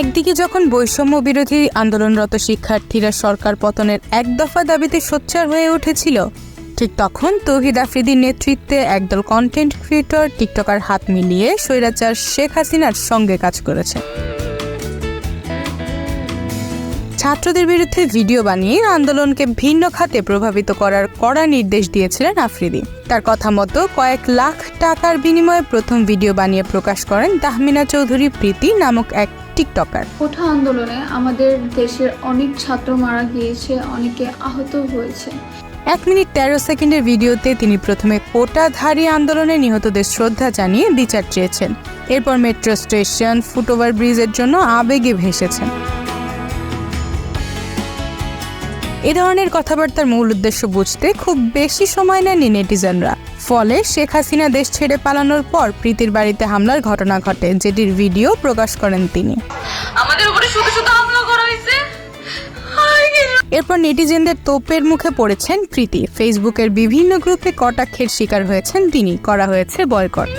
একদিকে যখন বৈষম্য বিরোধী আন্দোলনরত শিক্ষার্থীরা সরকার পতনের এক দফা দাবিতে সোচ্চার হয়ে উঠেছিল, ঠিক তখন তৌহিদ আফ্রিদির নেতৃত্বে একদল কন্টেন্ট ক্রিয়েটর টিকটকার হাত মিলিয়ে স্বৈরাচার শেখ হাসিনার সঙ্গে কাজ করেছে। ছাত্রদের বিরুদ্ধে ভিডিও বানিয়ে আন্দোলনকে ভিন্ন খাতে প্রভাবিত করার কড়া নির্দেশ দিয়েছিলেন আফ্রিদি। তার কথা মতো কয়েক লাখ টাকার বিনিময়ে প্রথম ভিডিও বানিয়ে প্রকাশ করেন তাহমিনা চৌধুরী প্রীতি নামক এক টিকটকার। কোঠা আন্দোলনে আমাদের দেশের অনেক ছাত্র মারা গিয়েছে, অনেকে আহত হয়েছে। 1 মিনিট 13 সেকেন্ডের ভিডিওতে তিনি প্রথমে কোটাধারী আন্দোলনে নিহতদের শ্রদ্ধা জানিয়ে বিচার চেয়েছেন। এরপর মেট্রো স্টেশন, ফুটওভার ব্রিজের জন্য আবেগে ভেসেছেন। এ ধরনের কথাবার্তার মূল উদ্দেশ্য বুঝতে খুব বেশি সময় নেননি নেটিজেনরা। ফলে শেখ হাসিনা দেশ ছেড়ে পালানোর পর প্রীতির বাড়িতে হামলার ঘটনা ঘটে, যেটির ভিডিও প্রকাশ করেন তিনি। আমাদের উপরে শুধু শুধু হামলা করা হয়েছে। এরপর নেটিজেনদের তোপের মুখে পড়েছেন প্রীতি। ফেসবুকের বিভিন্ন গ্রুপে কটাক্ষের শিকার হয়েছেন তিনি, করা হয়েছে বয়কট।